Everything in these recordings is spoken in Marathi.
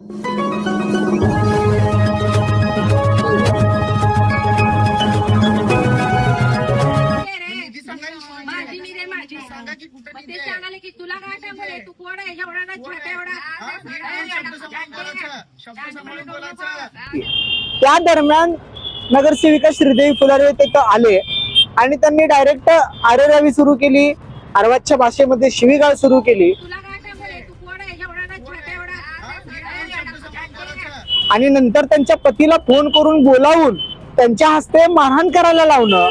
त्या दरम्यान नगरसेविका श्रीदेवी फुलारे तिथं आले आणि त्यांनी डायरेक्ट आरेरावी सुरू केली, अर्वाच्य भाषेमध्ये शिवीगाळ सुरू केली आणि नंतर त्यांच्या पतीला फोन करून बोलावून त्यांच्या हस्ते मारहाण करायला लावणं,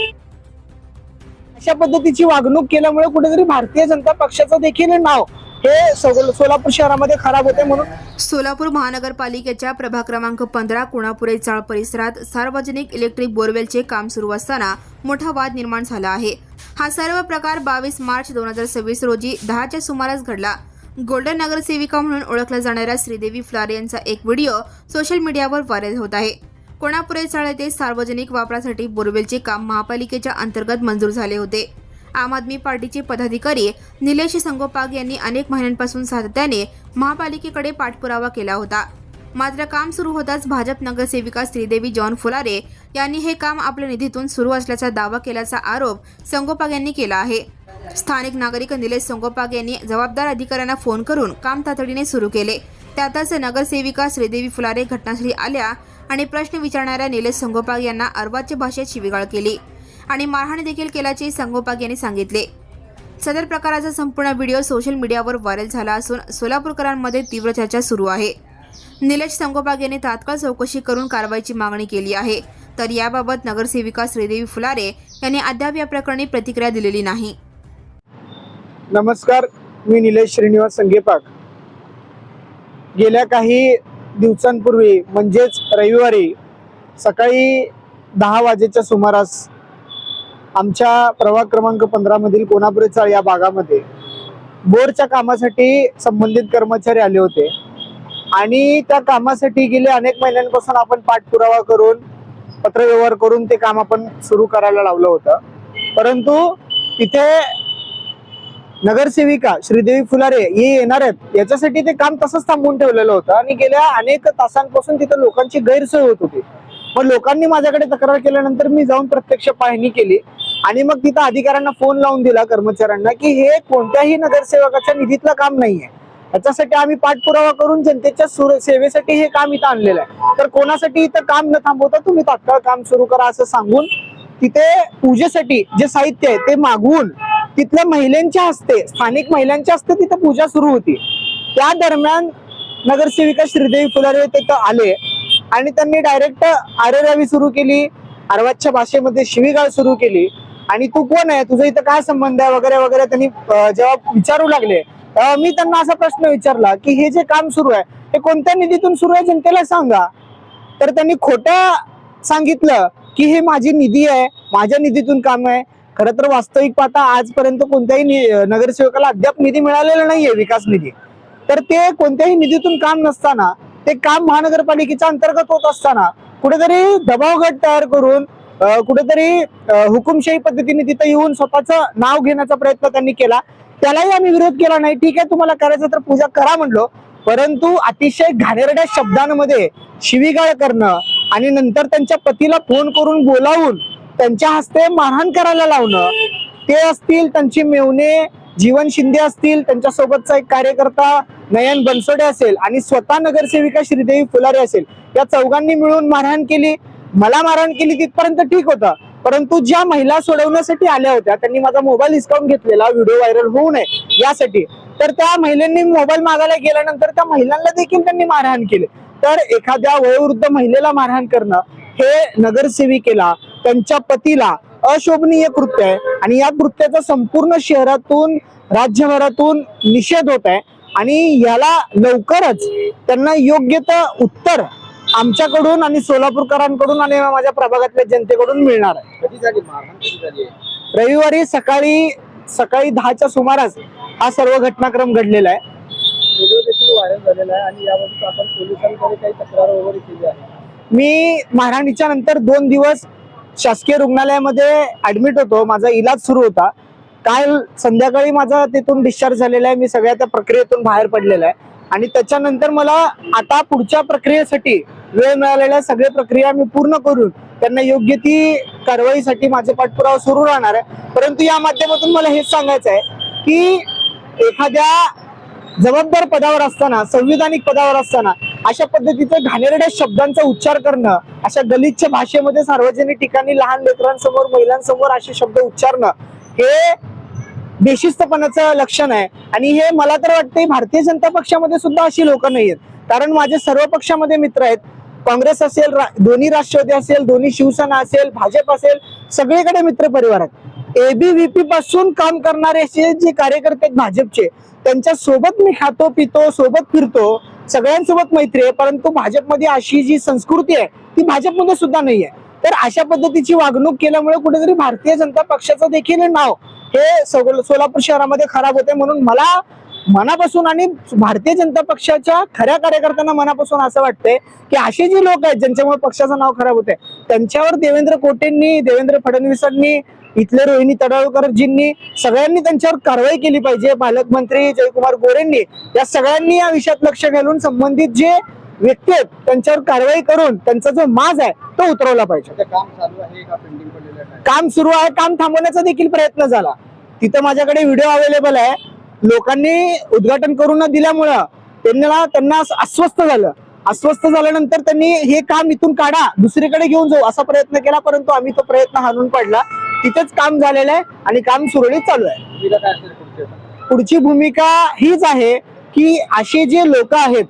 अशा पद्धतीची वागणूक केल्यामुळे कुठेतरी भारतीय जनता पक्षाचं देखील नाव हे सोलापूर शहरामध्ये खराब होते. म्हणून सोलापूर महानगरपालिकेच्या प्रभाग क्रमांक 15 कोणापुरे चाळ परिसरात सार्वजनिक इलेक्ट्रिक बोरवेलचे काम सुरू असताना मोठा वाद निर्माण झाला आहे. हा सर्व प्रकार 22 मार्च 2026 रोजी 10च्या सुमारास घडला. गोल्डन नगरसेविका म्हणून ओळखल्या जाणाऱ्या श्रीदेवी फुलारे यांचा एक व्हिडिओ सोशल मीडियावर व्हायरल होत आहे. कोणापुरे चाळ येथे सार्वजनिक वापरासाठी बोरवेलचे काम महापालिकेच्या अंतर्गत मंजूर झाले होते. आम आदमी पार्टीचे पदाधिकारी निलेश संगोपाग यांनी अनेक महिन्यांपासून सातत्याने महापालिकेकडे पाठपुरावा केला होता. मात्र काम सुरू होताच भाजप नगरसेविका श्रीदेवी जॉन फुलारे यांनी हे काम आपल्या निधीतून सुरू असल्याचा दावा केल्याचा आरोप संगोपाग यांनी केला आहे. स्थानिक नागरिक निलेश संगोपाग यांनी जबाबदार अधिकाऱ्यांना फोन करून काम तातडीने सुरू केले. त्यातच नगरसेविका श्रीदेवी फुलारे घटनास्थळी आल्या आणि प्रश्न विचारणाऱ्या निलेश संगोपाग यांना अर्वाच्य भाषेत शिवीगाळ केली आणि मारहाण देखील केल्याचे संगोपाग यांनी सांगितले. सदर प्रकाराचा संपूर्ण व्हिडिओ सोशल मीडियावर व्हायरल झाला असून सोलापूरकरांमध्ये तीव्र चर्चा सुरू आहे. निलेश संगोपाग यांनी तात्काळ चौकशी करून कारवाईची मागणी केली आहे. तर याबाबत नगरसेविका श्रीदेवी फुलारे यांनी अद्याप या प्रकरणी प्रतिक्रिया दिलेली नाही. नमस्कार, मी निलेश श्रीनिवास संगेपाग. गेल्या काही दिवसांपूर्वी म्हणजेच रविवारी सकाळी 10 वाजेच्या सुमारास आमच्या प्रभाग क्रमांक 15 मधील कोणापुरे चाळ या भागामध्ये बोरच्या कामासाठी संबंधित कर्मचारी आले होते आणि त्या कामासाठी गेले अनेक महिन्यांपासून आपण पाठपुरावा करून पत्रव्यवहार करून ते काम आपण सुरू करायला लावलं होतं. परंतु तिथे नगरसेविका श्रीदेवी फुलारे हे येणार आहेत याच्यासाठी ते काम तसंच थांबवून ठेवलेलं होतं आणि गेल्या अनेक तासांपासून तिथे लोकांची गैरसोय होत होती. मग लोकांनी माझ्याकडे तक्रार केल्यानंतर मी जाऊन प्रत्यक्ष पाहणी केली आणि मग तिथं अधिकाऱ्यांना फोन लावून दिला कर्मचाऱ्यांना की हे कोणत्याही नगरसेवकाच्या निधीतलं काम नाहीये. याच्यासाठी आम्ही पाठपुरावा करून जनतेच्या सेवेसाठी हे काम इथं आणलेलं आहे. तर कोणासाठी इथं काम न थांबवता तुम्ही तात्काळ काम सुरू करा असं सांगून तिथे पूजेसाठी जे साहित्य आहे ते मागवून तिथल्या महिलांच्या हस्ते, स्थानिक महिलांच्या हस्ते तिथे पूजा सुरू होती. त्या दरम्यान नगरसेविका श्रीदेवी फुलारे तिथं आले आणि त्यांनी डायरेक्ट आरेरावी सुरू केली, अर्वाच्य भाषेमध्ये शिवीगाळ सुरू केली आणि तू कोण आहे, तुझं इथं काय संबंध आहे वगैरे वगैरे त्यांनी जेव्हा विचारू लागले तेव्हा मी त्यांना असा प्रश्न विचारला की हे जे काम सुरू आहे ते कोणत्या निधीतून सुरू आहे जनतेला सांगा. तर त्यांनी खोटं सांगितलं की हे माझी निधी आहे, माझ्या निधीतून काम आहे. खरं तर वास्तविक पाहता आजपर्यंत कोणत्याही नगरसेवकाला अद्याप निधी मिळालेला नाहीये, विकास निधी. तर ते कोणत्याही निधीतून काम नसताना, ते काम महानगरपालिकेच्या अंतर्गत होत असताना कुठेतरी दबाव गट तयार करून कुठेतरी हुकुमशाही पद्धतीने तिथे येऊन स्वतःचं नाव घेण्याचा प्रयत्न त्यांनी केला. त्यालाही आम्ही विरोध केला नाही. ठीक आहे, तुम्हाला करायचं तर पूजा करा म्हणलो. परंतु अतिशय घाणेरड्या शब्दांमध्ये शिवीगाळ करणं आणि नंतर त्यांच्या पतीला फोन करून बोलावून त्यांच्या हस्ते मारहाण करायला लावणं, ते असतील त्यांची मेवणे जीवन शिंदे असतील, त्यांच्यासोबतचा एक कार्यकर्ता नयन बनसोडे असेल आणि स्वतः नगरसेविका श्रीदेवी फुलारे असेल, या चौघांनी मिळून मारहाण केली. मला मारहाण केली तिथपर्यंत ठीक होतं, परंतु ज्या महिला सोडवण्यासाठी आल्या होत्या त्यांनी माझा मोबाईल हिसकावून घेतलेला व्हिडिओ व्हायरल होऊ नये यासाठी. तर त्या महिलांनी मोबाईल मागायला गेल्यानंतर त्या महिलांना देखील त्यांनी मारहाण केली. तर एखाद्या वयोवृद्ध महिलेला मारहाण करणं हे नगरसेविकेला, त्यांच्या पतीला अशोभनीय कृत्य आहे आणि या कृत्याचा संपूर्ण शहरातून, राज्यभरातून निषेध होत आहे आणि याला लवकरच त्यांना योग्य ते उत्तर आमच्याकडून आणि सोलापूरकरांकडून आणि माझ्या प्रभागातल्या जनतेकडून मिळणार आहे. रविवारी सकाळी 10च्या सुमारास हा सर्व घटनाक्रम घडलेला आहे. मी मारहाणीच्या नंतर 2 दिवस शासकीय रुग्णालयामध्ये ऍडमिट होतो. माझा इलाज सुरू होता. काल संध्याकाळी माझा तिथून डिस्चार्ज झालेला आहे. मी सगळ्या त्या प्रक्रियेतून बाहेर पडलेला आहे आणि त्याच्यानंतर मला आता पुढच्या प्रक्रियेसाठी वेळ मिळालेल्या सगळ्या प्रक्रिया मी पूर्ण करून त्यांना योग्य ती कारवाईसाठी माझे पाठपुरावा सुरू राहणार आहे. परंतु या माध्यमातून मला हेच सांगायचं आहे की एखाद्या जबाबदार पदावर असताना, संविधानिक पदावर असताना अशा पद्धतीचे घाणेरड्या शब्दांचा उच्चार करणं, अशा गलिच्छ भाषेमध्ये सार्वजनिक ठिकाणी लहान लेकरांसमोर, महिलांसमोर असे शब्द उच्चारणं हे बेशिस्तपणाचं लक्षण आहे. आणि हे मला तर वाटतंय भारतीय जनता पक्षामध्ये सुद्धा अशी लोक नाही आहेत. कारण माझे सर्व पक्षामध्ये मित्र आहेत. काँग्रेस असेल, दोन्ही राष्ट्रवादी असेल, दोन्ही शिवसेना असेल, भाजप असेल, सगळीकडे मित्र परिवार आहेत. एबीव्हीपी पासून काम करणारे असे जे कार्यकर्ते आहेत भाजपचे, त्यांच्या सोबत मी खातो पितो, सोबत फिरतो, सगळ्यांसोबत मैत्री आहे. परंतु भाजपमध्ये अशी जी संस्कृती आहे ती भाजपमध्ये सुद्धा नाही आहे. तर अशा पद्धतीची वागणूक केल्यामुळे कुठेतरी भारतीय जनता पक्षाचं देखील नाव हे सोलापूर शहरामध्ये खराब होते. म्हणून मला मनापासून आणि भारतीय जनता पक्षाच्या खऱ्या कार्यकर्त्यांना मनापासून असं वाटतंय की असे जे लोक आहेत ज्यांच्यामुळे पक्षाचं नाव खराब होते, त्यांच्यावर देवेंद्र कोटेंनी, देवेंद्र फडणवीसांनी, इथले रोहिणी तडवळकरजींनी सगळ्यांनी त्यांच्यावर कारवाई केली पाहिजे. पालकमंत्री जयकुमार गोरेंनी या सगळ्यांनी या विषयात लक्ष घालून संबंधित जे व्यक्ती आहेत त्यांच्यावर कारवाई करून त्यांचा जो माज आहे तो उतरवला पाहिजे. काम चालू आहे का पेंडिंग पडलेलं आहे? काम सुरू आहे. काम थांबवण्याचा देखील प्रयत्न झाला. तिथं माझ्याकडे व्हिडिओ अवेलेबल आहे. लोकांनी उद्घाटन करून न दिल्यामुळं त्यांना अस्वस्थ झालं. अस्वस्थ झाल्यानंतर त्यांनी हे काम इथून काढा, दुसरीकडे घेऊन जाऊ असा प्रयत्न केला. परंतु आम्ही तो प्रयत्न हाणून पाडला. तिथेच काम झालेलं आहे आणि काम सुरळीत चालू आहे. भूमिका काय असेल पुढची? पुढची भूमिका हीच आहे की असे जे लोक आहेत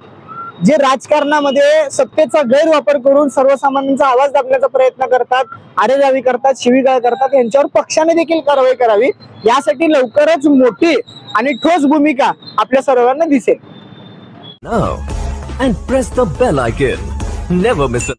जे राजकारणामध्ये सत्तेचा गैरवापर करून सर्वसामान्यांचा आवाज दाबण्याचा प्रयत्न करतात, आरेरावी करतात, शिवीगाळ करतात, यांच्यावर पक्षाने देखील कारवाई करावी. यासाठी लवकरच मोठी आणि ठोस भूमिका आपल्या सर्वांना दिसेल. Now and press the bell icon. Never miss a